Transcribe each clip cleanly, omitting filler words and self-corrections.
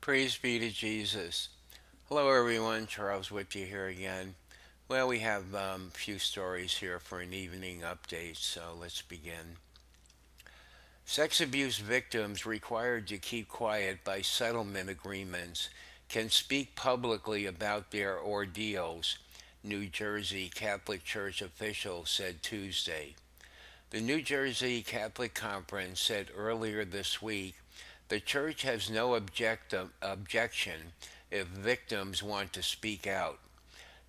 Praise be to Jesus. Hello, everyone. Charles with you here again. Well, we have a few stories here for an evening update, so let's begin. Sex abuse victims required to keep quiet by settlement agreements can speak publicly about their ordeals, New Jersey Catholic Church officials said Tuesday. The New Jersey Catholic Conference said earlier this week the church has no objection if victims want to speak out.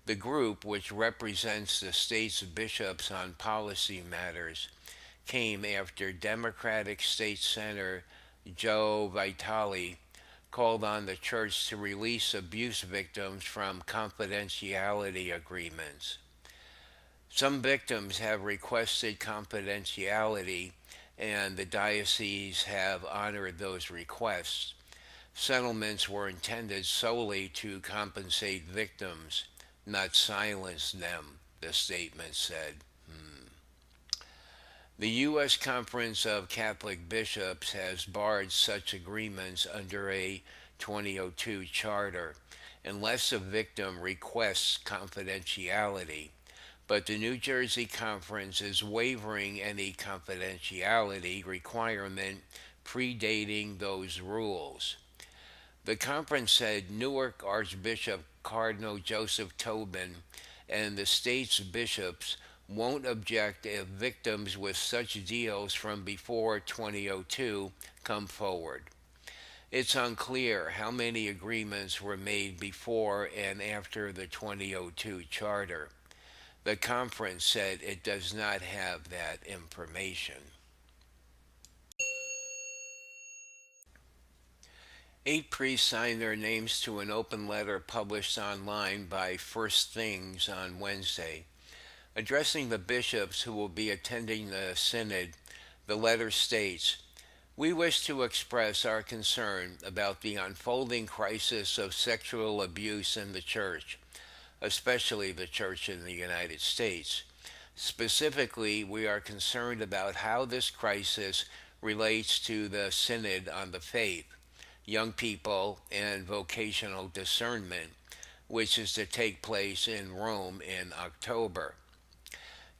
The group, which represents the state's bishops on policy matters, came after Democratic State Senator Joe Vitale called on the church to release abuse victims from confidentiality agreements. Some victims have requested confidentiality, and the diocese have honored those requests. Settlements were intended solely to compensate victims, not silence them, the statement said. The U.S. Conference of Catholic Bishops has barred such agreements under a 2002 charter unless a victim requests confidentiality, but the New Jersey Conference is waiving any confidentiality requirement predating those rules. The conference said Newark Archbishop Cardinal Joseph Tobin and the state's bishops won't object if victims with such deals from before 2002 come forward. It's unclear how many agreements were made before and after the 2002 charter. The conference said it does not have that information. 8 priests signed their names to an open letter published online by First Things on Wednesday. Addressing the bishops who will be attending the synod, the letter states, "We wish to express our concern about the unfolding crisis of sexual abuse in the Church, especially the Church in the United States. Specifically, we are concerned about how this crisis relates to the Synod on the Faith, Young People, and Vocational Discernment, which is to take place in Rome in October.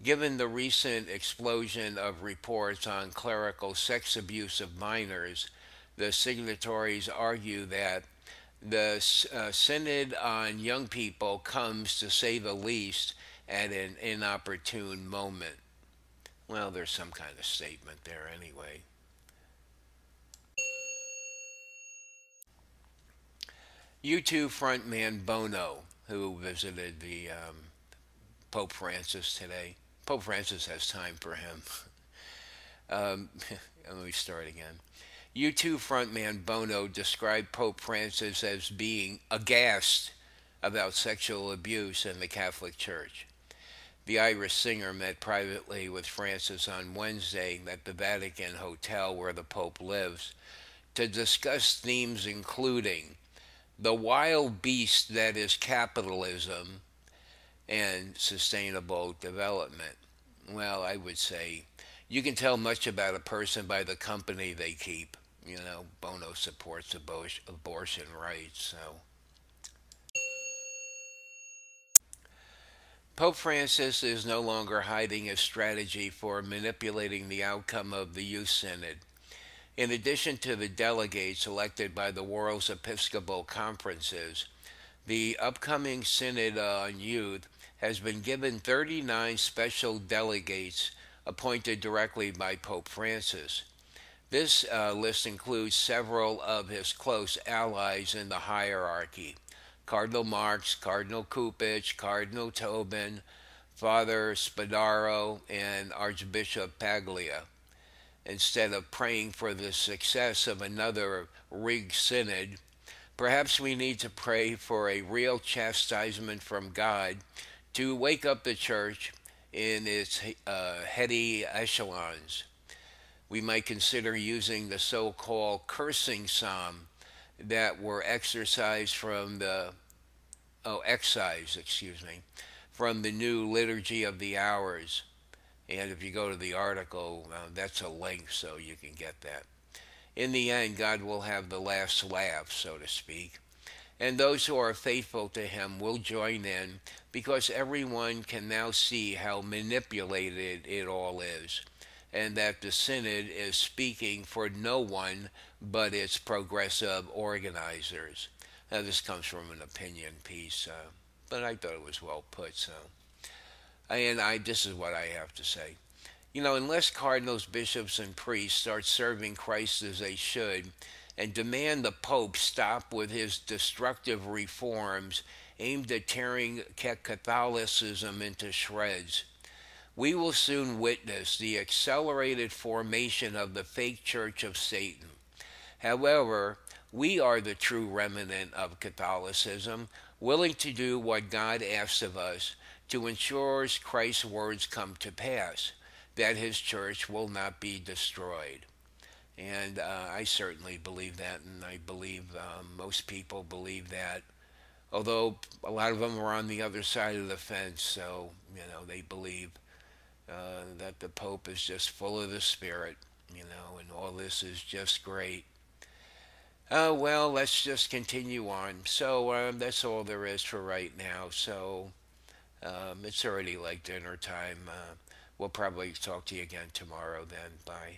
Given the recent explosion of reports on clerical sex abuse of minors, the signatories argue that the Synod on Young People comes, to say the least, at an inopportune moment." Well, there's some kind of statement there anyway. U2 frontman Bono, who visited the Pope Francis today. Pope Francis has time for him. um, Let me start again. U2 frontman Bono described Pope Francis as being aghast about sexual abuse in the Catholic Church. The Irish singer met privately with Francis on Wednesday at the Vatican Hotel where the Pope lives to discuss themes including the wild beast that is capitalism and sustainable development. Well, I would say you can tell much about a person by the company they keep. Bono supports abortion rights, so. Pope Francis is no longer hiding his strategy for manipulating the outcome of the Youth Synod. In addition to the delegates elected by the world's Episcopal conferences, the upcoming Synod on Youth has been given 39 special delegates appointed directly by Pope Francis. This list includes several of his close allies in the hierarchy: Cardinal Marx, Cardinal Kupich, Cardinal Tobin, Father Spadaro, and Archbishop Paglia. Instead of praying for the success of another rigged synod, perhaps we need to pray for a real chastisement from God to wake up the church in its heady echelons. We might consider using the so-called cursing psalm that were excised from the new Liturgy of the Hours. And if you go to the article, that's a link so you can get that. in the end, God will have the last laugh, so to speak. And those who are faithful to him will join in because everyone can now see how manipulated it all is, and that the Synod is speaking for no one but its progressive organizers. Now, this comes from an opinion piece, but I thought it was well put, so. This is what I have to say. Unless cardinals, bishops, and priests start serving Christ as they should and demand the Pope stop with his destructive reforms aimed at tearing Catholicism into shreds, we will soon witness the accelerated formation of the fake Church of Satan. However, we are the true remnant of Catholicism, willing to do what God asks of us to ensure Christ's words come to pass, that his church will not be destroyed. And I certainly believe that, and I believe most people believe that. Although a lot of them are on the other side of the fence, so they believe that the Pope is just full of the Spirit, and all this is just great. Well, let's just continue on. So that's all there is for right now. So it's already like dinner time. We'll probably talk to you again tomorrow then. Bye.